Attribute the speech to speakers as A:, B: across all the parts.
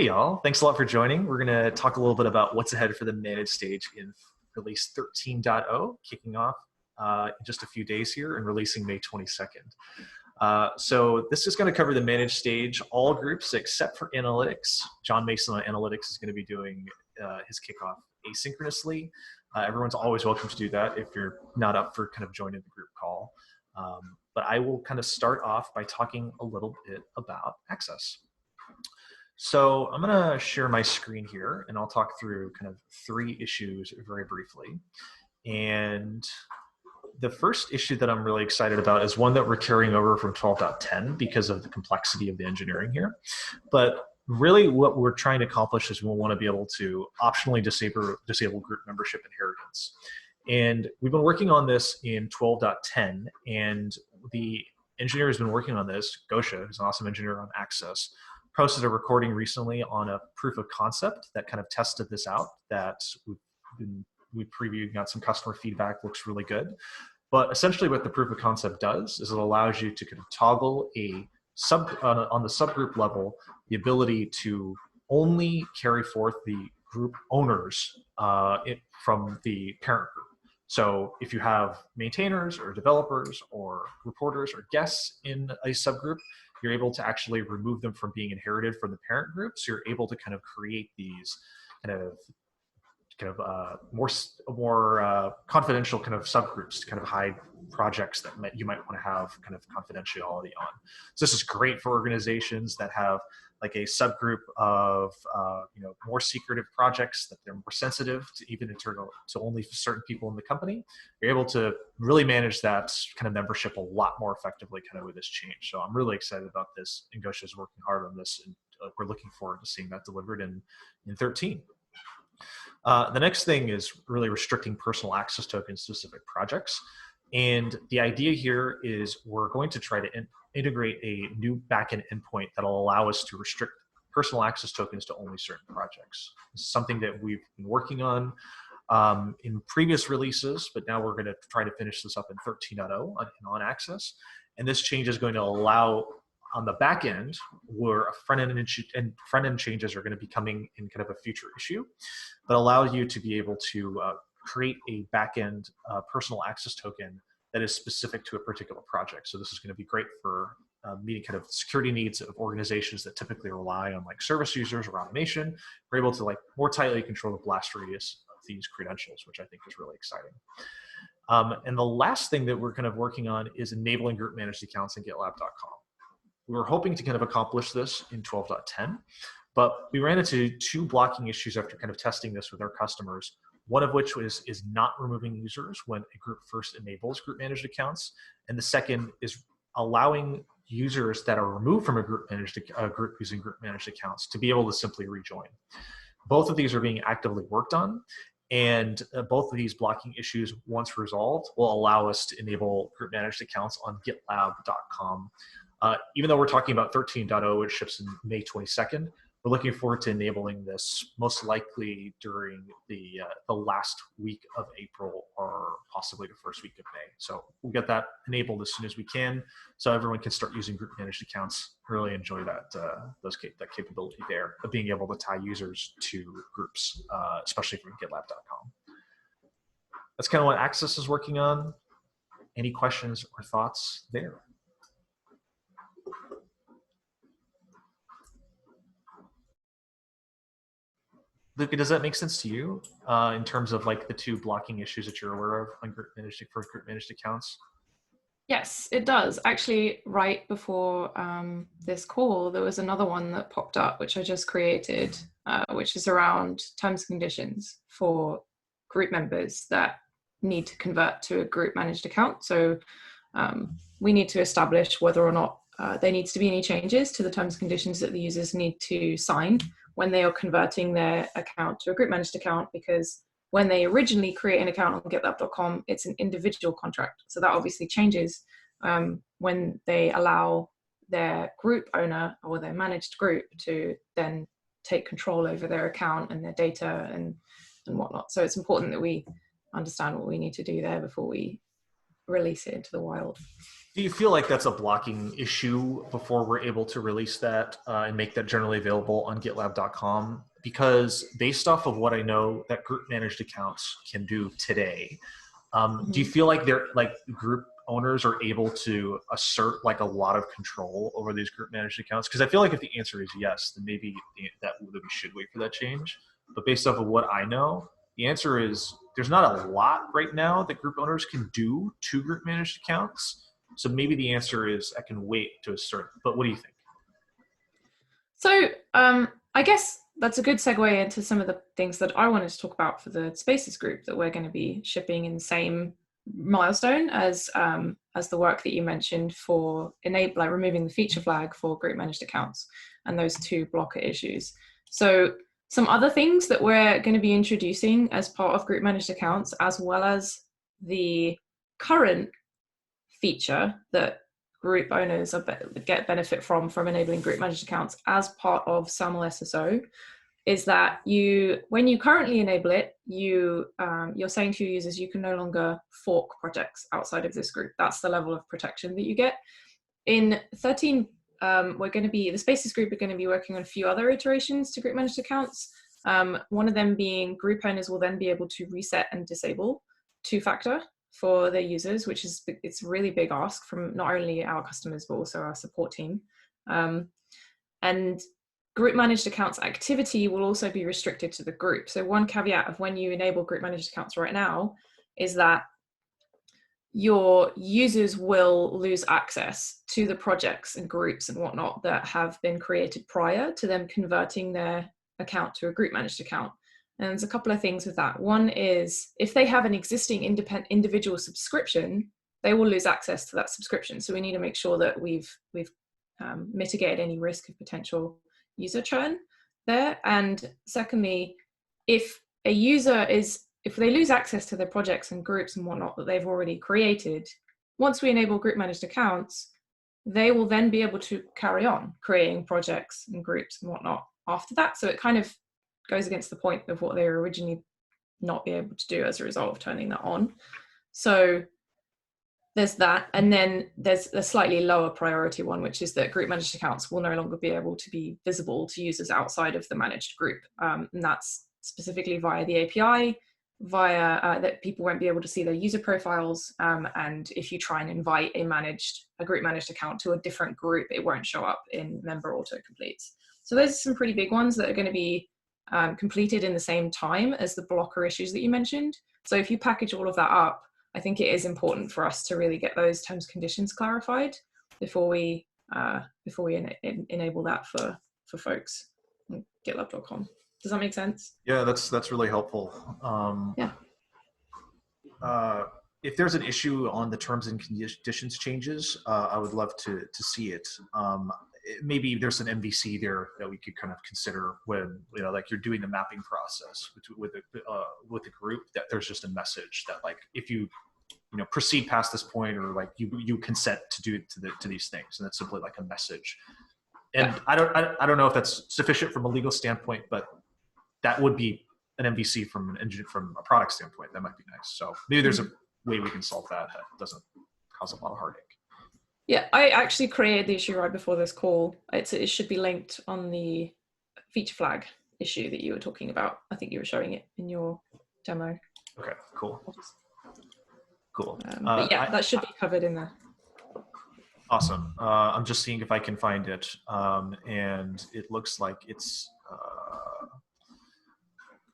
A: Hey y'all, thanks a lot for joining. We're going to talk a little bit about what's ahead for the managed stage in release 13.0, kicking off in just a few days here and releasing May 22nd. So this is going to cover the managed stage, all groups except for analytics. John Mason on analytics is going to be doing his kickoff asynchronously. Everyone's always welcome to do that if you're not up for kind of joining the group call. But I will kind of start off by talking a little bit about access. So I'm going to share my screen here, and I'll talk through kind of three issues very briefly. And the first issue that I'm really excited about is one that we're carrying over from 12.10 because of the complexity of the engineering here. But really what we're trying to accomplish is we want to be able to optionally disable group membership inheritance. And we've been working on this in 12.10, and the engineer who's been working on this, Gosha, who's an awesome engineer on Access, posted a recording recently on a proof of concept that kind of tested this out, that we previewed, got some customer feedback, looks really good. But essentially what the proof of concept does is it allows you to kind of toggle a on the subgroup level, the ability to only carry forth the group owners from the parent group. So if you have maintainers or developers or reporters or guests in a subgroup, you're able to actually remove them from being inherited from the parent group. So you're able to kind of create these kind of more confidential kind of subgroups to kind of hide projects that you might want to have kind of confidentiality on. So this is great for organizations that have like a subgroup of more secretive projects that they're more sensitive to, even internal to only certain people in the company. You're able to really manage that kind of membership a lot more effectively kind of with this change. So I'm really excited about this, and Gosha is working hard on this, and we're looking forward to seeing that delivered in 13. The next thing is really restricting personal access tokens to specific projects. And the idea here is we're going to try to integrate a new backend endpoint that'll allow us to restrict personal access tokens to only certain projects. This is something that we've been working on in previous releases, but now we're going to try to finish this up in 13.0 on Access. And this change is going to allow, on the back end, where front-end changes are going to be coming in kind of a future issue, but allow you to be able to create a back-end personal access token that is specific to a particular project. So this is going to be great for meeting kind of security needs of organizations that typically rely on like service users or automation. We're able to like more tightly control the blast radius of these credentials, which I think is really exciting. And the last thing that we're kind of working on is enabling group managed accounts in GitLab.com. We were hoping to kind of accomplish this in 12.10, but we ran into two blocking issues after kind of testing this with our customers, one of which is not removing users when a group first enables group managed accounts, and the second is allowing users that are removed from a group using group managed accounts to be able to simply rejoin. Both of these are being actively worked on, and both of these blocking issues, once resolved, will allow us to enable group managed accounts on GitLab.com. Even though we're talking about 13.0, which ships in May 22nd, we're looking forward to enabling this most likely during the last week of April or possibly the first week of May. So we'll get that enabled as soon as we can, so everyone can start using group managed accounts. Really enjoy that capability there of being able to tie users to groups, especially from GitLab.com. That's kind of what Access is working on. Any questions or thoughts there? Luca, does that make sense to you in terms of like the two blocking issues that you're aware of on group managed accounts?
B: Yes, it does. Actually, right before this call, there was another one that popped up, which I just created, which is around terms and conditions for group members that need to convert to a group managed account. So we need to establish whether or not there needs to be any changes to the terms and conditions that the users need to sign when they are converting their account to a group managed account, because when they originally create an account on GitLab.com, it's an individual contract. So that obviously changes when they allow their group owner or their managed group to then take control over their account and their data and whatnot. So it's important that we understand what we need to do there before we release it into the wild.
A: Do you feel like that's a blocking issue before we're able to release that and make that generally available on GitLab.com? Because based off of what I know that group managed accounts can do today, do you feel like they're like group owners are able to assert like a lot of control over these group managed accounts? Because I feel like if the answer is yes, then maybe that we should wait for that change. But based off of what I know, the answer is there's not a lot right now that group owners can do to group managed accounts. So maybe the answer is I can wait to assert. But what do you think?
B: So I guess that's a good segue into some of the things that I wanted to talk about for the Spaces group that we're going to be shipping in the same milestone as the work that you mentioned for removing the feature flag for group managed accounts and those two blocker issues. So some other things that we're going to be introducing as part of group managed accounts, as well as the current feature that group owners get benefit from enabling group managed accounts as part of SAML SSO, is that when you currently enable it, you're saying to your users you can no longer fork projects outside of this group. That's the level of protection that you get. In 13, the Spaces group are going to be working on a few other iterations to group managed accounts. One of them being group owners will then be able to reset and disable two-factor for their users, it's a really big ask from not only our customers but also our support team. And group managed accounts activity will also be restricted to the group. So one caveat of when you enable group managed accounts right now is that your users will lose access to the projects and groups and whatnot that have been created prior to them converting their account to a group managed account. And there's a couple of things with that. One is if they have an existing individual subscription, they will lose access to that subscription. So we need to make sure that we've mitigated any risk of potential user churn there. And secondly, if they lose access to their projects and groups and whatnot that they've already created, once we enable group managed accounts, they will then be able to carry on creating projects and groups and whatnot after that. So it kind of goes against the point of what they were originally not be able to do as a result of turning that on. So there's that. And then there's a slightly lower priority one, which is that group managed accounts will no longer be able to be visible to users outside of the managed group. And that's specifically via the API, that people won't be able to see their user profiles. And if you try and invite a group managed account to a different group, it won't show up in member autocompletes. So those are some pretty big ones that are going to be completed in the same time as the blocker issues that you mentioned. So if you package all of that up, I think it is important for us to really get those terms and conditions clarified before we enable that for folks on GitLab.com. Does that make sense?
A: Yeah, that's really helpful.
B: Yeah.
A: If there's an issue on the terms and conditions changes, I would love to see it. Maybe there's an MVC there that we could kind of consider when like you're doing the mapping process with the group, that there's just a message that like if you proceed past this point, or like you consent to do to these things, and that's simply like a message. And yeah. I don't know if that's sufficient from a legal standpoint, but that would be an MVC from a product standpoint. That might be nice. So maybe there's a way we can solve that doesn't cause a lot of heartache.
B: Yeah, I actually created the issue right before this call. It should be linked on the feature flag issue that you were talking about. I think you were showing it in your demo.
A: Okay, cool. Cool.
B: But yeah, that should be covered in there.
A: Awesome. I'm just seeing if I can find it. And it looks like it's...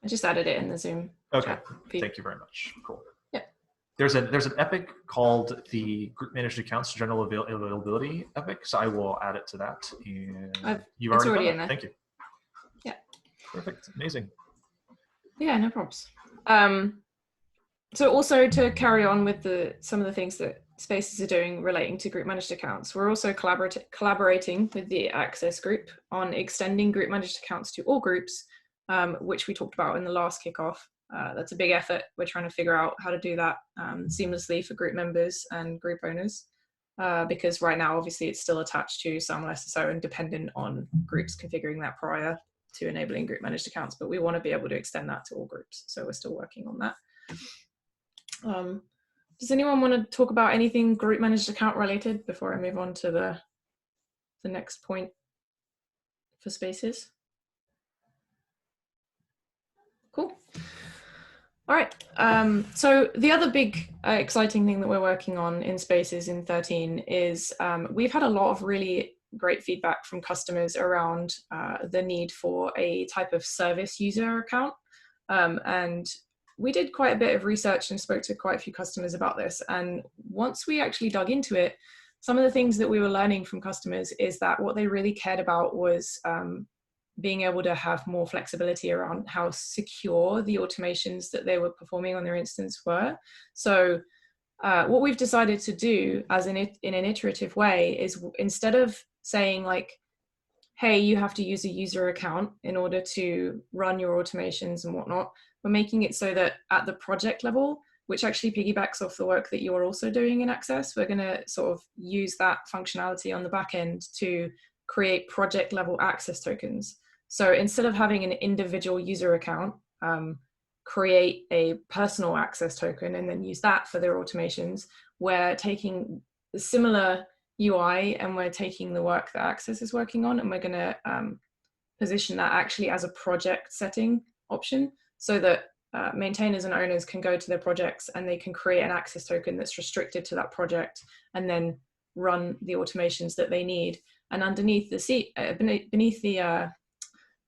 B: I just added it in the Zoom.
A: Okay, thank you very much. Cool.
B: Yeah.
A: There's an epic called the Group Managed Accounts General Availability epic, so I will add it to that. And you've already in there. Thank you.
B: Yeah.
A: Perfect. Amazing.
B: Yeah, no problems. So also to carry on with some of the things that Spaces are doing relating to group managed accounts, we're also collaborating with the Access group on extending group managed accounts to all groups, which we talked about in the last kickoff. That's a big effort. We're trying to figure out how to do that seamlessly for group members and group owners, because right now, obviously, it's still attached to SAML SSO and dependent on groups configuring that prior to enabling group managed accounts, but we want to be able to extend that to all groups. So we're still working on that. Does anyone want to talk about anything group managed account related before I move on to the next point for spaces? Cool. All right. So the other big exciting thing that we're working on in Spaces in 13 is we've had a lot of really great feedback from customers around the need for a type of service user account. And we did quite a bit of research and spoke to quite a few customers about this. And once we actually dug into it, some of the things that we were learning from customers is that what they really cared about was being able to have more flexibility around how secure the automations that they were performing on their instance were. So what we've decided to do as in an iterative way is instead of saying like, hey, you have to use a user account in order to run your automations and whatnot, we're making it so that at the project level, which actually piggybacks off the work that you're also doing in Access, we're going to sort of use that functionality on the back end to create project level access tokens. So instead of having an individual user account, create a personal access token and then use that for their automations, we're taking the similar UI and we're taking the work that Access is working on and we're going to position that actually as a project setting option so that maintainers and owners can go to their projects and they can create an access token that's restricted to that project and then run the automations that they need. And underneath the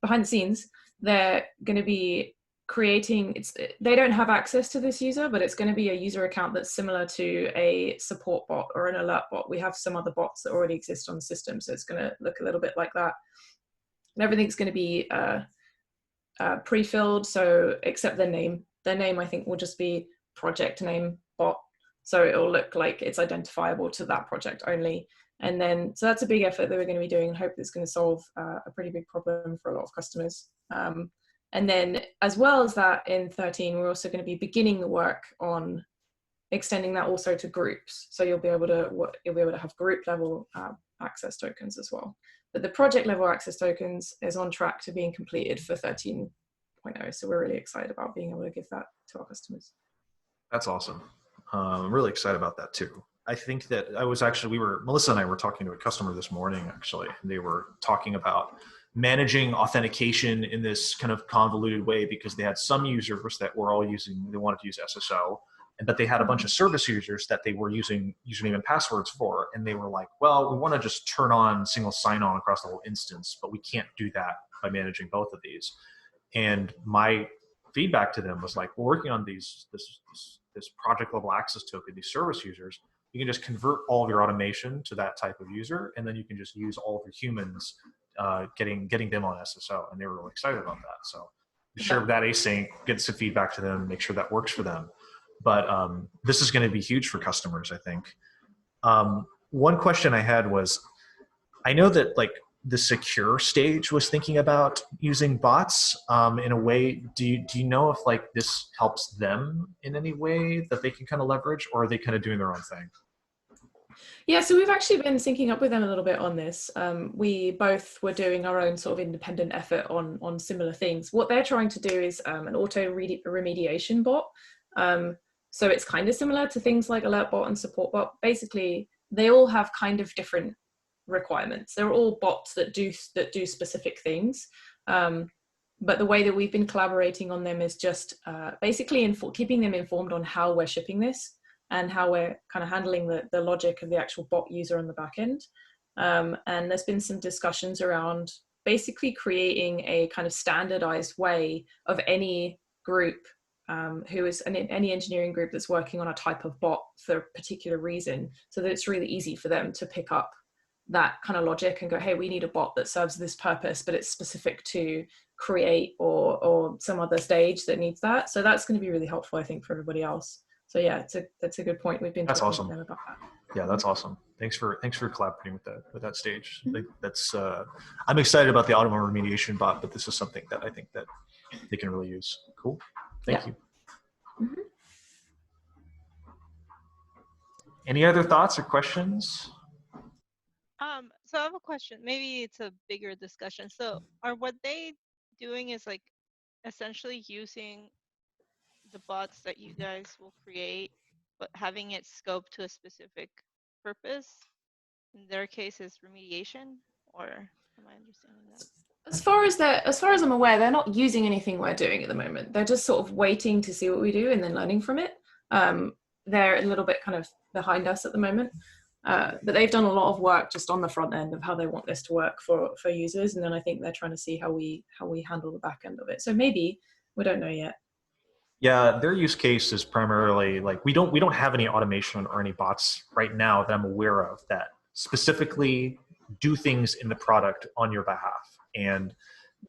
B: behind the scenes, they're going to be creating, they don't have access to this user, but it's going to be a user account that's similar to a support bot or an alert bot. We have some other bots that already exist on the system, so it's going to look a little bit like that. And everything's going to be pre-filled, so except their name. Their name, I think, will just be project name bot. So it'll look like it's identifiable to that project only. And then, so that's a big effort that we're going to be doing and hope it's going to solve a pretty big problem for a lot of customers. And then as well as that in 13, we're also going to be beginning the work on extending that also to groups. So you'll be able to have group level access tokens as well. But the project level access tokens is on track to being completed for 13.0. So we're really excited about being able to give that to our customers.
A: That's awesome. I'm really excited about that too. I think that Melissa and I were talking to a customer this morning, actually, and they were talking about managing authentication in this kind of convoluted way because they had some users that were all they wanted to use SSO, but they had a bunch of service users that they were using username and passwords for, and they were like, well, we want to just turn on single sign-on across the whole instance, but we can't do that by managing both of these. And my feedback to them was like, we're working on this project level access token, these service users. You can just convert all of your automation to that type of user, and then you can just use all of your humans getting them on SSO. And they were really excited about that. So share that async, get some feedback to them, make sure that works for them. But this is going to be huge for customers, I think. One question I had was, I know that like the secure stage was thinking about using bots in a way. Do you know if like this helps them in any way that they can kind of leverage, or are they kind of doing their own thing?
B: Yeah, so we've actually been syncing up with them a little bit on this. We both were doing our own sort of independent effort on similar things. What they're trying to do is an auto remediation bot. So it's kind of similar to things like alert bot and support bot. Basically, they all have kind of different requirements. They're all bots that do specific things. But the way that we've been collaborating on them is just basically keeping them informed on how we're shipping this and how we're kind of handling the logic of the actual bot user on the back end. And there's been some discussions around basically creating a kind of standardized way of any group any engineering group that's working on a type of bot for a particular reason, so that it's really easy for them to pick up that kind of logic and go, hey, we need a bot that serves this purpose, but it's specific to create or some other stage that needs that. So that's going to be really helpful, I think, for everybody else. So yeah, that's a good point. We've been talking to them about that.
A: Yeah, that's awesome. Thanks for collaborating with that stage. Mm-hmm. That's I'm excited about the auto remediation bot, but this is something that I think that they can really use. Cool. Thank you. Mm-hmm. Any other thoughts or questions?
C: So I have a question. Maybe it's a bigger discussion. So what they doing is like essentially using the bots that you guys will create but having it scoped to a specific purpose. In their case, is remediation, or am I understanding that?
B: As far as I'm aware, they're not using anything we're doing at the moment. They're just sort of waiting to see what we do and then learning from it. They're a little bit kind of behind us at the moment, but they've done a lot of work just on the front end of how they want this to work for users, and then I think they're trying to see how we handle the back end of it. So maybe, we don't know yet.
A: Yeah, their use case is primarily like we don't have any automation or any bots right now that I'm aware of that specifically do things in the product on your behalf. And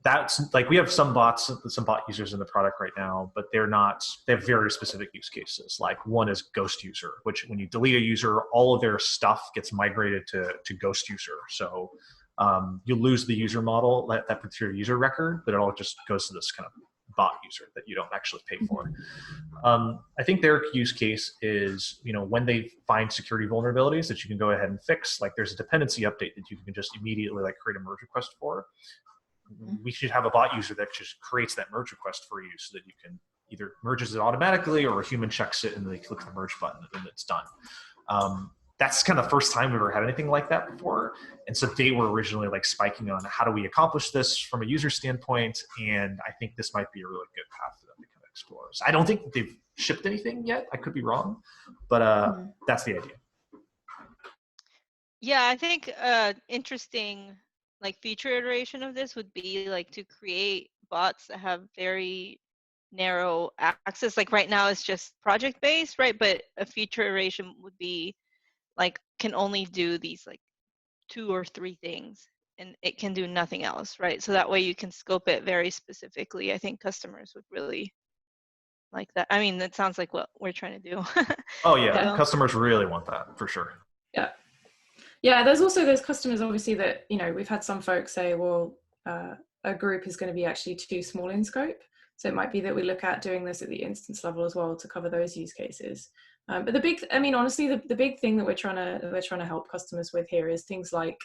A: that's like we have some bots, some bot users in the product right now, but they're not. They have very specific use cases. Like one is ghost user, which when you delete a user, all of their stuff gets migrated to ghost user. So you lose the user model, that particular user record, but it all just goes to this kind of bot user that you don't actually pay for. I think their use case is, when they find security vulnerabilities that you can go ahead and fix, like there's a dependency update that you can just immediately like create a merge request for. We should have a bot user that just creates that merge request for you so that you can either merges it automatically or a human checks it and they click the merge button and it's done. That's kind of the first time we've ever had anything like that before. And so they were originally like spiking on how do we accomplish this from a user standpoint. And I think this might be a really good path for them to kind of explore. So I don't think they've shipped anything yet. I could be wrong, but that's the idea.
C: Yeah, I think interesting like future iteration of this would be like to create bots that have very narrow access. Like right now it's just project based, right? But a future iteration would be like can only do these like 2 or 3 things and it can do nothing else, right? So that way you can scope it very specifically. I think customers would really like that. I mean, that sounds like what we're trying to do.
A: Oh yeah, customers really want that for sure.
B: Yeah, there's also those customers obviously that, we've had some folks say, well, a group is going to be actually too small in scope. So it might be that we look at doing this at the instance level as well to cover those use cases. But honestly, the big thing that we're trying to help customers with here is things like,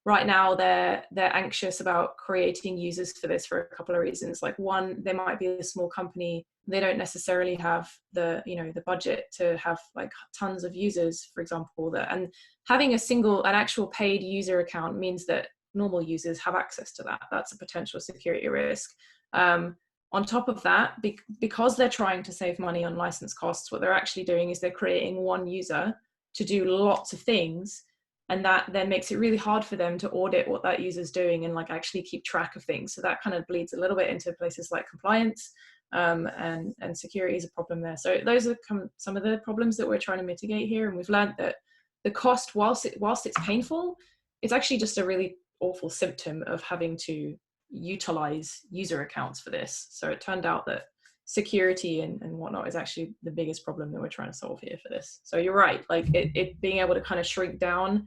B: right now they're anxious about creating users for this for a couple of reasons. Like one, they might be a small company, they don't necessarily have the budget to have like tons of users, for example, and having an actual paid user account means that normal users have access to that. That's a potential security risk. On top of that, because they're trying to save money on license costs, what they're actually doing is they're creating one user to do lots of things, and that then makes it really hard for them to audit what that user's doing and like actually keep track of things. So that kind of bleeds a little bit into places like compliance, and security is a problem there. So those are some of the problems that we're trying to mitigate here. And we've learned that the cost, whilst it's painful, it's actually just a really awful symptom of having to utilize user accounts for this. So it turned out that security and whatnot is actually the biggest problem that we're trying to solve here for this. So you're right, like it being able to kind of shrink down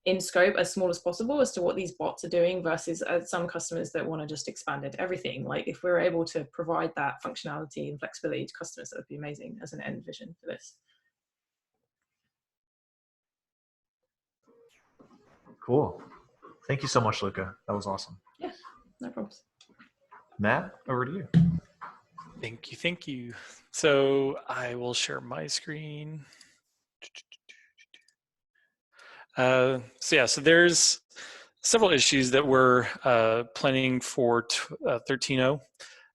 B: in scope as small as possible as to what these bots are doing versus some customers that want to just expand it to everything. Like if we're able to provide that functionality and flexibility to customers, that would be amazing as an end vision for this.
A: Cool. Thank you so much, Luca. That was awesome.
B: Yeah, no problems.
A: Matt, over to you.
D: Thank you. So I will share my screen. So there's several issues that we're planning for 13.0,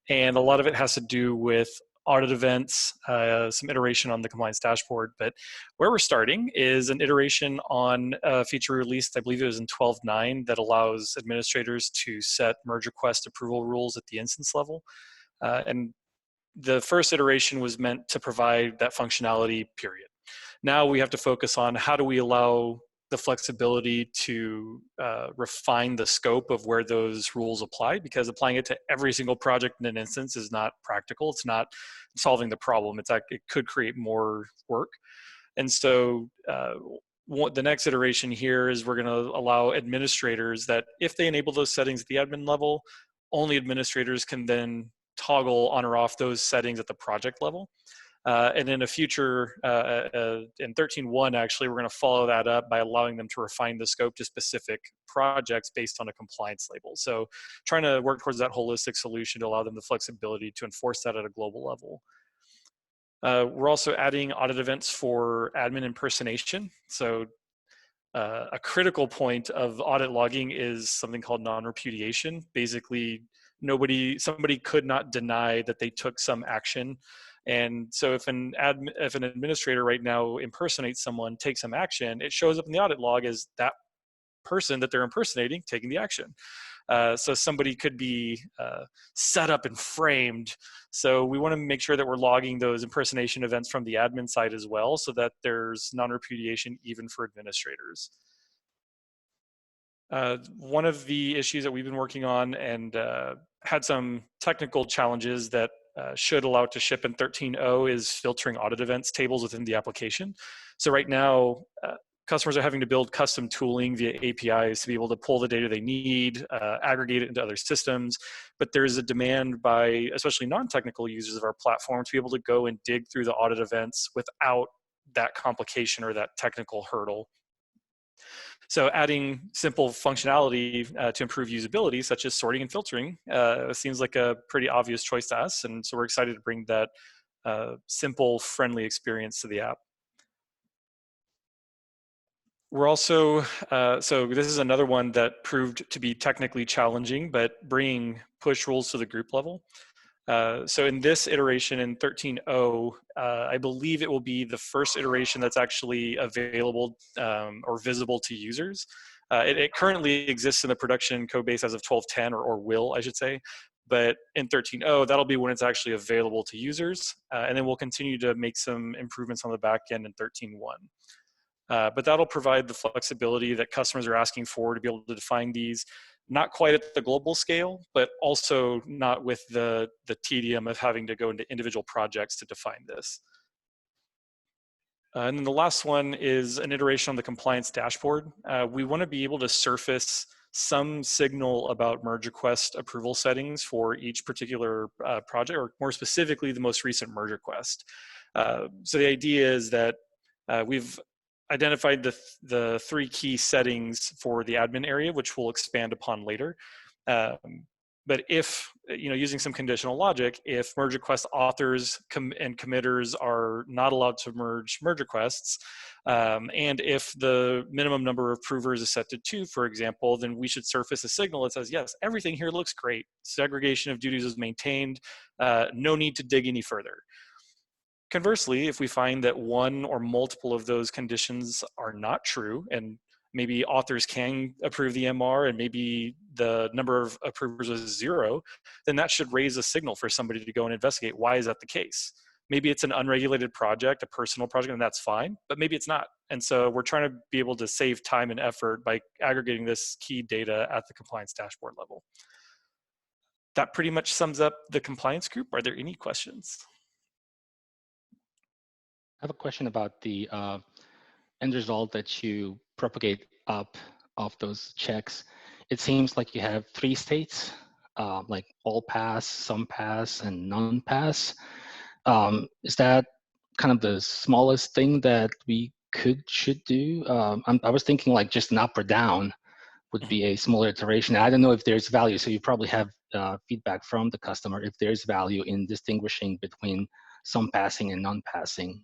D: and a lot of it has to do with audit events, some iteration on the compliance dashboard. But where we're starting is an iteration on a feature released, I believe it was in 12.9, that allows administrators to set merge request approval rules at the instance level. And the first iteration was meant to provide that functionality, period. Now we have to focus on how do we allow the flexibility to refine the scope of where those rules apply, because applying it to every single project in an instance is not practical. It's not solving the problem. It could create more work. And so the next iteration here is we're going to allow administrators that if they enable those settings at the admin level, only administrators can then toggle on or off those settings at the project level. And in a future, in 13.1, actually, we're going to follow that up by allowing them to refine the scope to specific projects based on a compliance label. So trying to work towards that holistic solution to allow them the flexibility to enforce that at a global level. We're also adding audit events for admin impersonation. So a critical point of audit logging is something called non-repudiation. Basically, somebody could not deny that they took some action. And so if an administrator right now impersonates someone, takes some action, it shows up in the audit log as that person that they're impersonating taking the action. So somebody could be set up and framed. So we want to make sure that we're logging those impersonation events from the admin side as well, so that there's non-repudiation even for administrators. One of the issues that we've been working on and had some technical challenges that should allow it to ship in 13.0 is filtering audit events tables within the application. So right now, customers are having to build custom tooling via APIs to be able to pull the data they need, aggregate it into other systems. But there's a demand by especially non-technical users of our platform to be able to go and dig through the audit events without that complication or that technical hurdle. So adding simple functionality to improve usability, such as sorting and filtering, seems like a pretty obvious choice to us. And so we're excited to bring that simple, friendly experience to the app. We're also, so this is another one that proved to be technically challenging, but bringing push rules to the group level. So in this iteration in 13.0, I believe it will be the first iteration that's actually available or visible to users. It currently exists in the production code base as of 12.10, or will, I should say. But in 13.0, that'll be when it's actually available to users. And then we'll continue to make some improvements on the back end in 13.1. But that'll provide the flexibility that customers are asking for to be able to define these, not quite at the global scale, but also not with the tedium of having to go into individual projects to define this. And then the last one is an iteration on the compliance dashboard. We want to be able to surface some signal about merge request approval settings for each particular project, or more specifically, the most recent merge request. So the idea is that we've identified the three key settings for the admin area, which we'll expand upon later. But if, using some conditional logic, if merge request authors and committers are not allowed to merge merge requests, and if the minimum number of approvers is set to 2, for example, then we should surface a signal that says, yes, everything here looks great. Segregation of duties is maintained. No need to dig any further. Conversely, if we find that one or multiple of those conditions are not true, and maybe authors can approve the MR and maybe the number of approvers is 0, then that should raise a signal for somebody to go and investigate. Why is that the case? Maybe it's an unregulated project, a personal project, and that's fine, but maybe it's not. And so we're trying to be able to save time and effort by aggregating this key data at the compliance dashboard level. That pretty much sums up the compliance group. Are there any questions?
E: I have a question about the end result that you propagate up of those checks. It seems like you have 3 states, like all pass, some pass, and none pass. Is that kind of the smallest thing that we should do? I was thinking like just an up or down would be a smaller iteration. I don't know if there's value, so you probably have feedback from the customer if there's value in distinguishing between some passing and non-passing.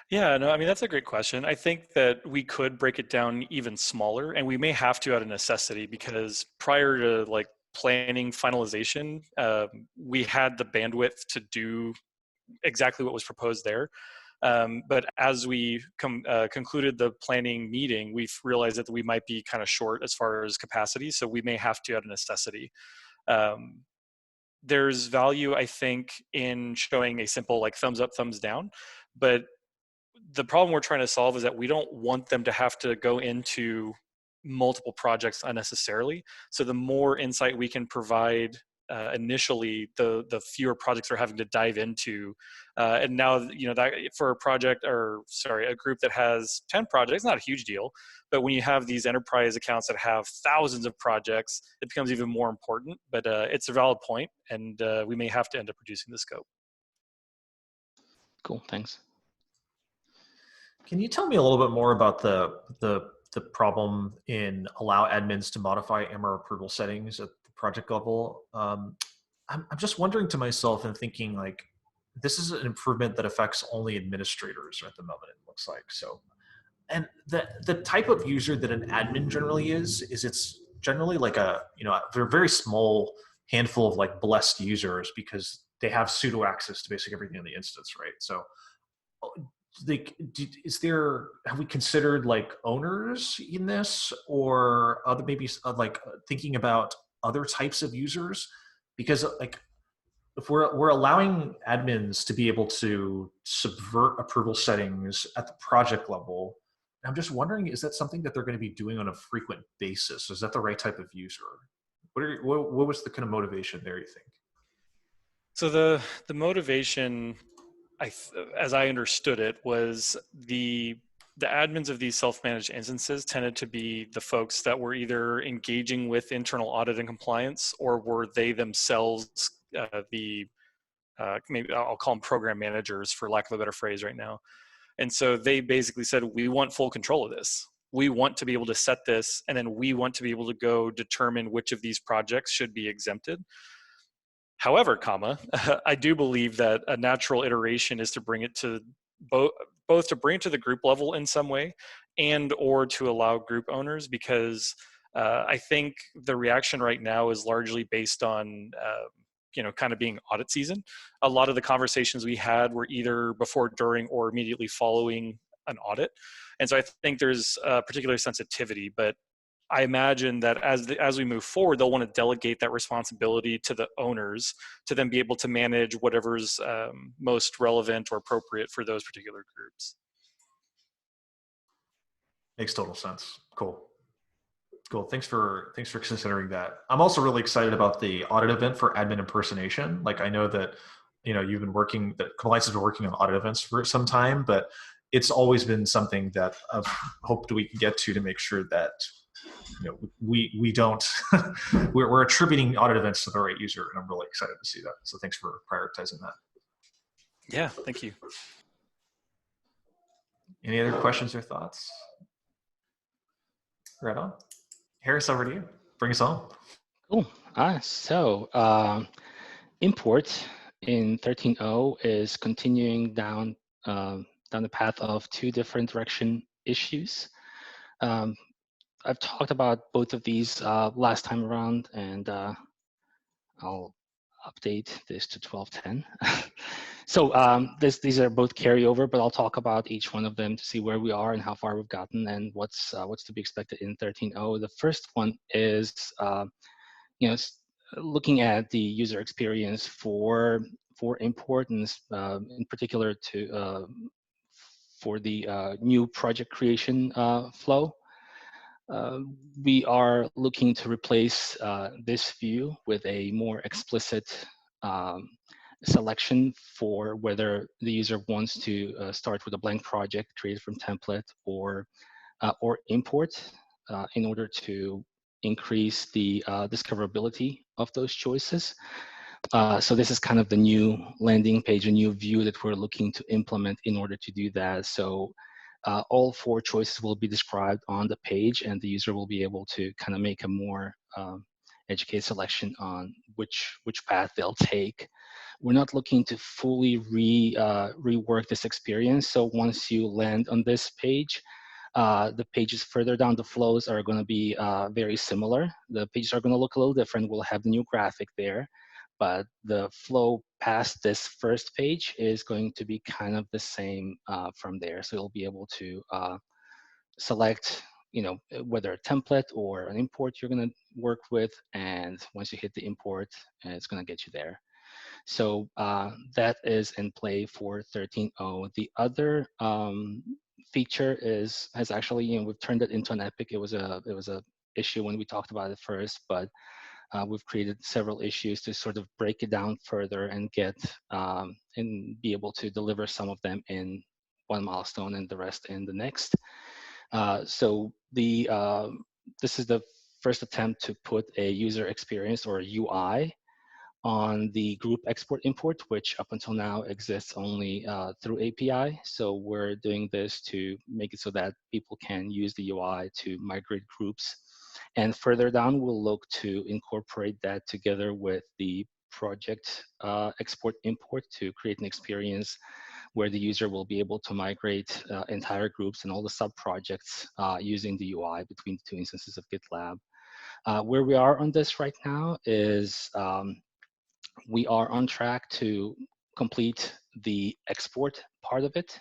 D: Yeah, no, I mean, that's a great question. I think that we could break it down even smaller, and we may have to out of necessity, because prior to like planning finalization, we had the bandwidth to do exactly what was proposed there. But as we concluded the planning meeting, we've realized that we might be kind of short as far as capacity, so we may have to out of necessity. There's value, I think, in showing a simple like thumbs up, thumbs down, but the problem we're trying to solve is that we don't want them to have to go into multiple projects unnecessarily. So the more insight we can provide initially, the fewer projects they're having to dive into. And now, that for a project, or sorry, a group that has 10 projects, not a huge deal. But when you have these enterprise accounts that have thousands of projects, it becomes even more important. But it's a valid point, and we may have to end up reducing the scope.
E: Cool, thanks.
A: Can you tell me a little bit more about the problem in allow admins to modify MR approval settings at the project level? I'm just wondering to myself and thinking, like, this is an improvement that affects only administrators at the moment, it looks like. So, and the type of user that an admin generally is it's generally like they're a very small handful of like blessed users because they have pseudo access to basically everything in the instance, right? So have we considered like owners in this, or other maybe thinking about other types of users? Because like if we're allowing admins to be able to subvert approval settings at the project level, I'm just wondering, is that something that they're going to be doing on a frequent basis? Is that the right type of user? What was the kind of motivation there, you think?
D: So the motivation, as I understood it, was the admins of these self-managed instances tended to be the folks that were either engaging with internal audit and compliance, or were they themselves maybe I'll call them program managers for lack of a better phrase right now. And so they basically said, we want full control of this. We want to be able to set this, and then we want to be able to go determine which of these projects should be exempted. However, I do believe that a natural iteration is to bring it to both to bring it to the group level in some way, and or to allow group owners, because I think the reaction right now is largely based on kind of being audit season. A lot of the conversations we had were either before, during, or immediately following an audit. And so I think there's a particular sensitivity, but I imagine that as we move forward, they'll want to delegate that responsibility to the owners to then be able to manage whatever's most relevant or appropriate for those particular groups.
A: Makes total sense. Cool. Thanks for considering that. I'm also really excited about the audit event for admin impersonation. Like, I know that that compliance has been working on audit events for some time, but it's always been something that I've hoped we can get to make sure that we don't we're attributing audit events to the right user, and I'm really excited to see that. So thanks for prioritizing that.
D: Yeah, thank you.
A: Any other questions or thoughts? Right on. Harris, over to you. Bring us home.
E: Cool. Import in 13.0 is continuing down the path of two different direction issues. I've talked about both of these last time around, and I'll update this to 12.10. So these are both carryover, but I'll talk about each one of them to see where we are and how far we've gotten and what's to be expected in 13.0. The first one is looking at the user experience for import, and in particular for the new project creation flow. We are looking to replace this view with a more explicit selection for whether the user wants to start with a blank project created from template or import in order to increase the discoverability of those choices. So this is kind of the new landing page, a new view that we're looking to implement in order to do that. So all four choices will be described on the page, and the user will be able to kind of make a more educated selection on which path they'll take. We're not looking to fully rework this experience. So once you land on this page, the pages further down the flows are going to be very similar. The pages are going to look a little different. We'll have the new graphic there, but the flow past this first page is going to be kind of the same from there. So you'll be able to select, whether a template or an import you're going to work with, and once you hit the import, it's going to get you there. So that is in play for 13.0. The other feature has actually, we've turned it into an epic. It was a issue when we talked about it first, but we've created several issues to sort of break it down further and get and be able to deliver some of them in one milestone and the rest in the next. So this is the first attempt to put a user experience or a UI on the group export import, which up until now exists only through API. So we're doing this to make it so that people can use the UI to migrate groups. And further down, we'll look to incorporate that together with the project export import to create an experience where the user will be able to migrate entire groups and all the sub-projects using the UI between the two instances of GitLab. Where we are on this right now is we are on track to complete the export part of it.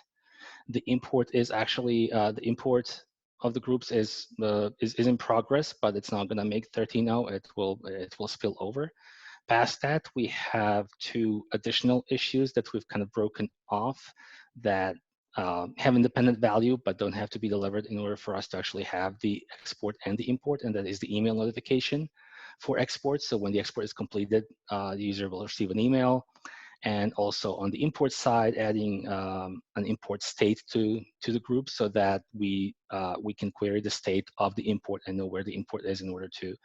E: The import is actually, the import of the groups is in progress, but it's not gonna make 13.0, it will spill over. Past that, we have 2 additional issues that we've kind of broken off that have independent value, but don't have to be delivered in order for us to actually have the export and the import, and that is the email notification for export. So when the export is completed, the user will receive an email. And also on the import side, adding an import state to the group so that we can query the state of the import and know where the import is in order to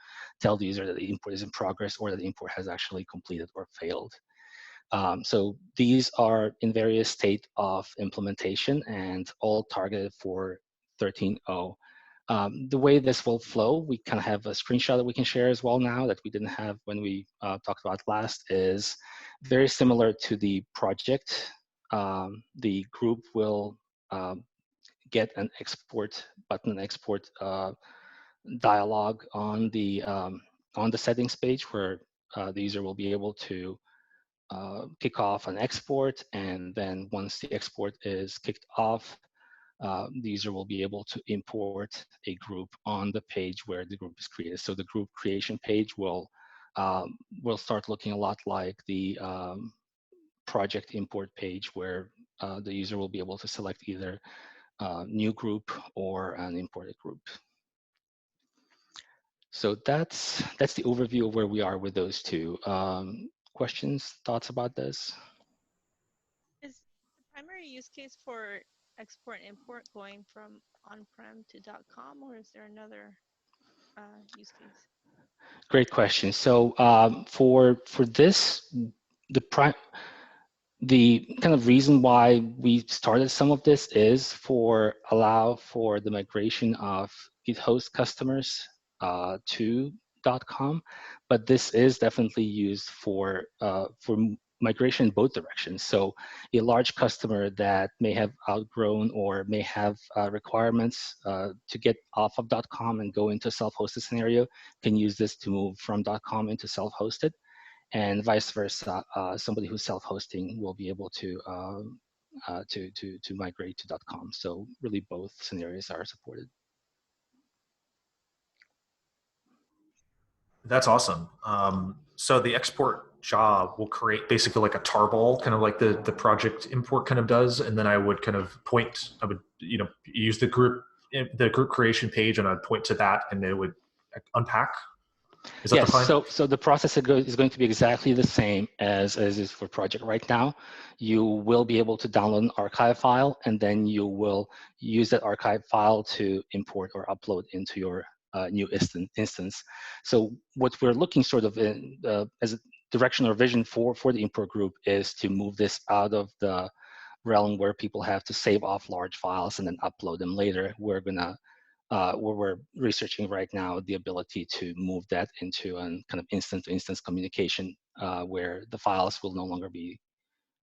E: tell the user that the import is in progress or that the import has actually completed or failed. So these are in various state of implementation and all targeted for 13.0. The way this will flow, we kind of have a screenshot that we can share as well now that we didn't have when we talked about last, is very similar to the project. The group will get an export button, export dialog on the settings page where the user will be able to kick off an export, and then once the export is kicked off, the user will be able to import a group on the page where the group is created. So the group creation page will start looking a lot like the project import page, where the user will be able to select either new group or an imported group. So that's the overview of where we are with those 2. Questions, thoughts about this?
C: Is the primary use case for export and import going from on-prem to .com, or is there another use case?
E: Great question. So for this, the kind of reason why we started some of this is allow for the migration of GitHost customers to .com, but this is definitely used for migration in both directions. So a large customer that may have outgrown or may have requirements to get off of .com and go into a self-hosted scenario can use this to move from .com into self-hosted. And vice versa, somebody who's self-hosting will be able to migrate to .com. So really, both scenarios are supported.
A: That's awesome. So the export job will create basically like a tarball, kind of like the project import kind of does, and then I would kind of point. I would use the group creation page, and I'd point to that, and it would unpack. Is that the plan?
E: So the process is going to be exactly the same as is for project right now. You will be able to download an archive file, and then you will use that archive file to import or upload into your new instance. So what we're looking sort of in, as a direction or vision for the import group is to move this out of the realm where people have to save off large files and then upload them later. We're gonna where we're researching right now the ability to move that into a kind of instance-to-instance communication where the files will no longer be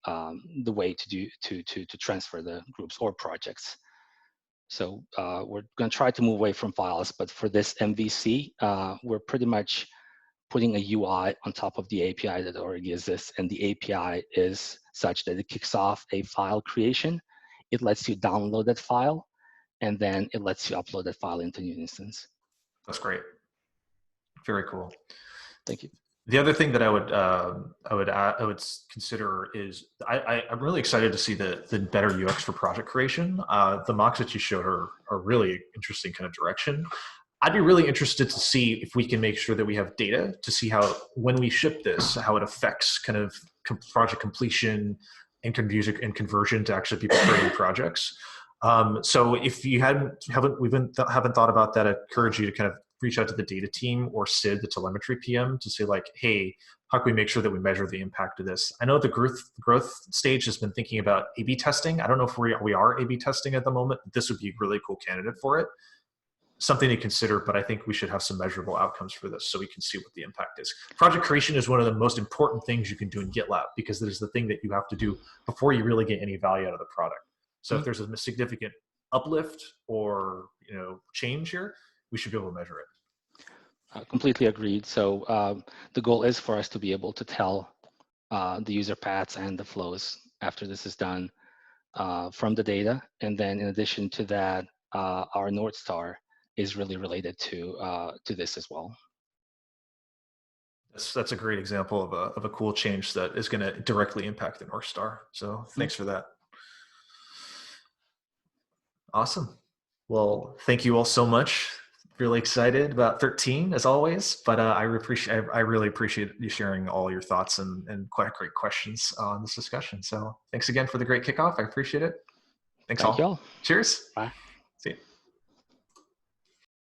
E: the way to transfer the groups or projects. So we're going to try to move away from files, but for this MVC, we're pretty much putting a UI on top of the API that already exists, and the API is such that it kicks off a file creation. It lets you download that file, and then it lets you upload that file into a new instance.
A: That's great. Very cool.
E: Thank you.
A: The other thing that I would consider is I'm really excited to see the better UX for project creation. The mocks that you showed are really interesting kind of direction. I'd be really interested to see if we can make sure that we have data to see how, when we ship this, how it affects kind of project completion and conversion to actually people creating projects. So if you haven't thought about that, I'd encourage you to kind of reach out to the data team or Sid, the telemetry PM, to say like, hey, how can we make sure that we measure the impact of this? I know the growth stage has been thinking about A/B testing. I don't know if we are A/B testing at the moment. This would be a really cool candidate for it. something to consider, but I think we should have some measurable outcomes for this so we can see what the impact is. Project creation is one of the most important things you can do in GitLab, because it is the thing that you have to do before you really get any value out of the product. So if there's a significant uplift or change here, we should be able to measure it.
E: Completely agreed. So the goal is for us to be able to tell the user paths and the flows after this is done from the data. And then in addition to that, our North Star is really related to this as well.
A: That's a great example of a cool change that is going to directly impact the North Star. So thanks for that. Awesome. Well, thank you all so much. Really excited about 13 as always, but I really appreciate you sharing all your thoughts and quite great questions on this discussion. So thanks again for the great kickoff. I appreciate it. Thank you all.
E: Thank you all.
A: Cheers.
E: Bye.
A: See you.